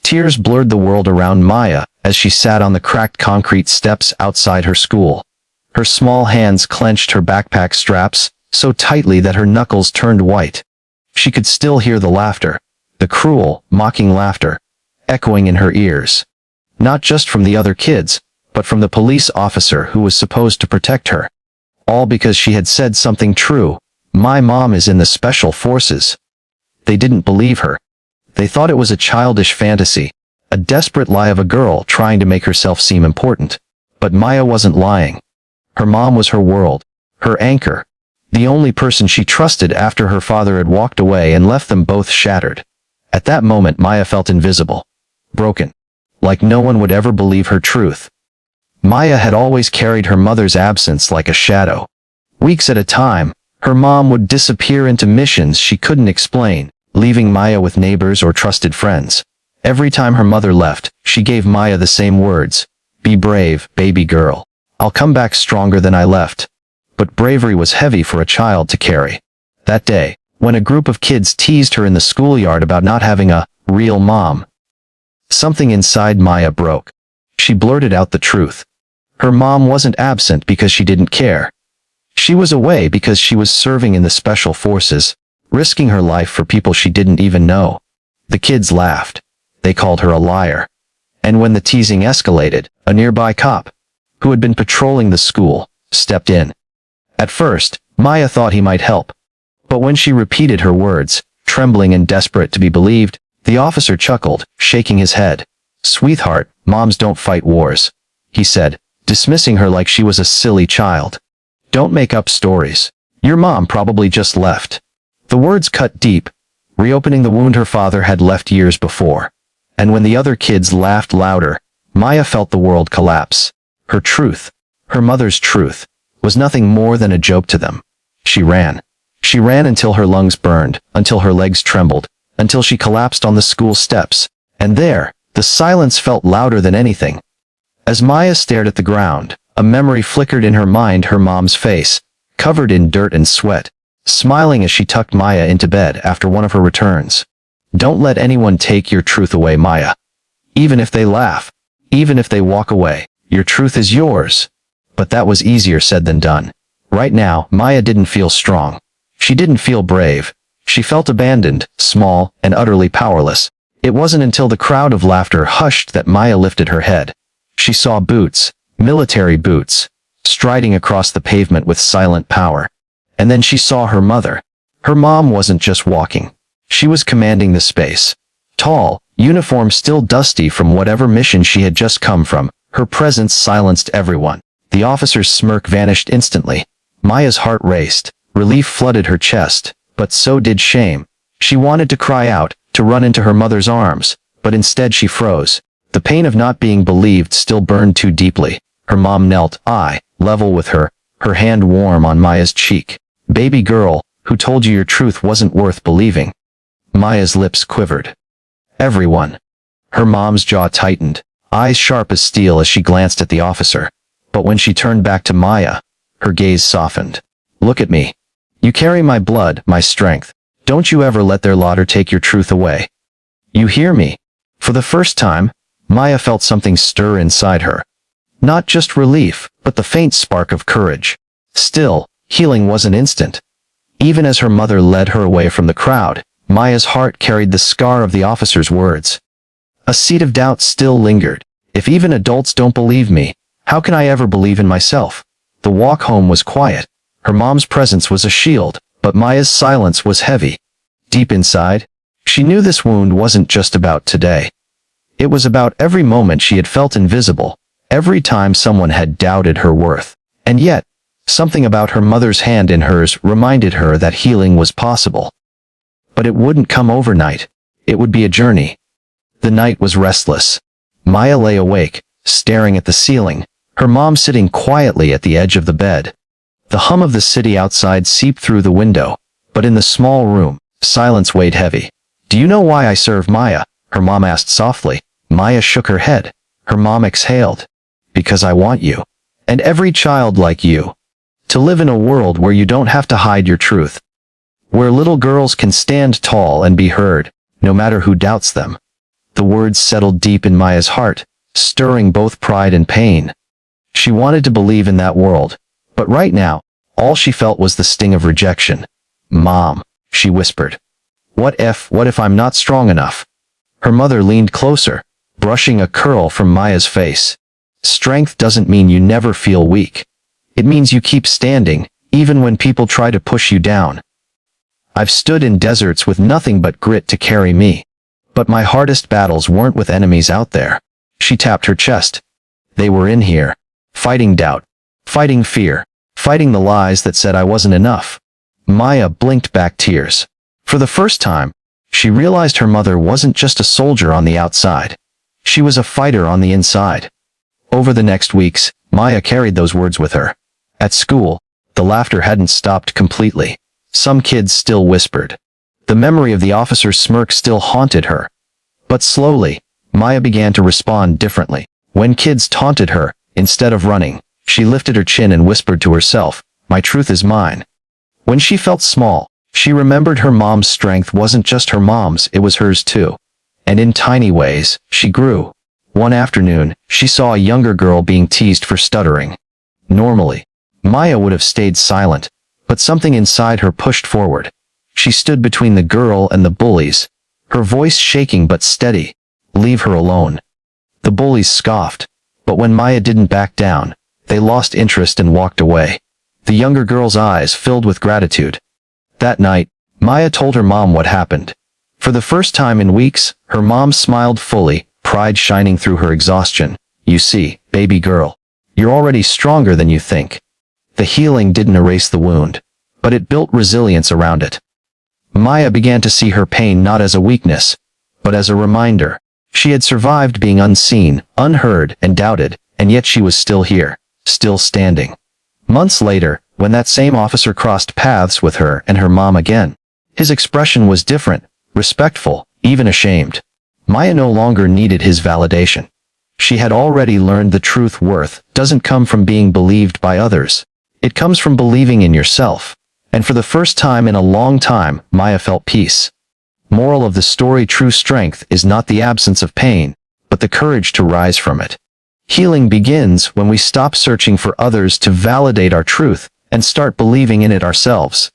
Tears blurred the world around Maya as she sat on the cracked concrete steps outside her school. Her small hands clenched her backpack straps so tightly that her knuckles turned white. She could still hear the laughter, the cruel, mocking laughter, echoing in her ears. Not just from the other kids, but from the police officer who was supposed to protect her. All because she had said something true. My mom is in the special forces. They didn't believe her. They thought it was a childish fantasy, a desperate lie of a girl trying to make herself seem important. But Maya wasn't lying. Her mom was her world, her anchor, the only person she trusted after her father had walked away and left them both shattered. At that moment Maya felt invisible, broken, like no one would ever believe her truth. Maya had always carried her mother's absence like a shadow. Weeks at a time, her mom would disappear into missions she couldn't explain, leaving Maya with neighbors or trusted friends. Every time her mother left, she gave Maya the same words. Be brave, baby girl. I'll come back stronger than I left. But bravery was heavy for a child to carry. That day, when a group of kids teased her in the schoolyard about not having a real mom, something inside Maya broke. She blurted out the truth. Her mom wasn't absent because she didn't care. She was away because she was serving in the special forces, risking her life for people she didn't even know. The kids laughed. They called her a liar. And when the teasing escalated, a nearby cop, who had been patrolling the school, stepped in. At first, Maya thought he might help. But when she repeated her words, trembling and desperate to be believed, the officer chuckled, shaking his head. Sweetheart, moms don't fight wars, he said, dismissing her like she was a silly child. Don't make up stories. Your mom probably just left. The words cut deep, reopening the wound her father had left years before. And when the other kids laughed louder, Maya felt the world collapse. Her truth, her mother's truth, was nothing more than a joke to them. She ran. She ran until her lungs burned, until her legs trembled, until she collapsed on the school steps. And there, the silence felt louder than anything. As Maya stared at the ground, a memory flickered in her mind, her mom's face, covered in dirt and sweat, smiling as she tucked Maya into bed after one of her returns. Don't let anyone take your truth away, Maya. Even if they laugh, even if they walk away, your truth is yours. But that was easier said than done. Right now, Maya didn't feel strong. She didn't feel brave. She felt abandoned, small, and utterly powerless. It wasn't until the crowd of laughter hushed that Maya lifted her head. She saw boots, military boots, striding across the pavement with silent power. And then she saw her mother. Her mom wasn't just walking. She was commanding the space. Tall, uniform still dusty from whatever mission she had just come from, her presence silenced everyone. The officer's smirk vanished instantly. Maya's heart raced. Relief flooded her chest, but so did shame. She wanted to cry out, to run into her mother's arms, but instead she froze. The pain of not being believed still burned too deeply. Her mom knelt, eye level with her, her hand warm on Maya's cheek. Baby girl, who told you your truth wasn't worth believing? Maya's lips quivered. Everyone. Her mom's jaw tightened, eyes sharp as steel as she glanced at the officer. But when she turned back to Maya, her gaze softened. Look at me. You carry my blood, my strength. Don't you ever let their laughter take your truth away. You hear me? For the first time, Maya felt something stir inside her. Not just relief, but the faint spark of courage. Still, healing wasn't instant. Even as her mother led her away from the crowd, Maya's heart carried the scar of the officer's words. A seed of doubt still lingered. If even adults don't believe me, how can I ever believe in myself? The walk home was quiet. Her mom's presence was a shield, but Maya's silence was heavy. Deep inside, she knew this wound wasn't just about today. It was about every moment she had felt invisible, every time someone had doubted her worth. And yet, something about her mother's hand in hers reminded her that healing was possible. But it wouldn't come overnight. It would be a journey. The night was restless. Maya lay awake, staring at the ceiling, her mom sitting quietly at the edge of the bed. The hum of the city outside seeped through the window, but in the small room, silence weighed heavy. Do you know why I serve, Maya? Her mom asked softly. Maya shook her head. Her mom exhaled. Because I want you. And every child like you. To live in a world where you don't have to hide your truth. Where little girls can stand tall and be heard, no matter who doubts them. The words settled deep in Maya's heart, stirring both pride and pain. She wanted to believe in that world, but right now, all she felt was the sting of rejection. "Mom," she whispered. What if I'm not strong enough?" Her mother leaned closer, brushing a curl from Maya's face. "Strength doesn't mean you never feel weak. It means you keep standing, even when people try to push you down. I've stood in deserts with nothing but grit to carry me. But my hardest battles weren't with enemies out there." She tapped her chest. "They were in here, fighting doubt, fighting fear, fighting the lies that said I wasn't enough." Maya blinked back tears. For the first time, she realized her mother wasn't just a soldier on the outside. She was a fighter on the inside. Over the next weeks, Maya carried those words with her. At school, the laughter hadn't stopped completely. Some kids still whispered. The memory of the officer's smirk still haunted her. But slowly, Maya began to respond differently. When kids taunted her, instead of running, she lifted her chin and whispered to herself, "My truth is mine." When she felt small, she remembered her mom's strength wasn't just her mom's, it was hers too. And in tiny ways, she grew. One afternoon, she saw a younger girl being teased for stuttering. Normally, Maya would have stayed silent, but something inside her pushed forward. She stood between the girl and the bullies, her voice shaking but steady. "Leave her alone." The bullies scoffed, but when Maya didn't back down, they lost interest and walked away. The younger girl's eyes filled with gratitude. That night, Maya told her mom what happened. For the first time in weeks, her mom smiled fully, pride shining through her exhaustion. "You see, baby girl, you're already stronger than you think." The healing didn't erase the wound, but it built resilience around it. Maya began to see her pain not as a weakness, but as a reminder. She had survived being unseen, unheard, and doubted, and yet she was still here, still standing. Months later, when that same officer crossed paths with her and her mom again, his expression was different, respectful, even ashamed. Maya no longer needed his validation. She had already learned the truth. Worth doesn't come from being believed by others. It comes from believing in yourself. And for the first time in a long time, Maya felt peace. Moral of the story: true strength is not the absence of pain, but the courage to rise from it. Healing begins when we stop searching for others to validate our truth and start believing in it ourselves.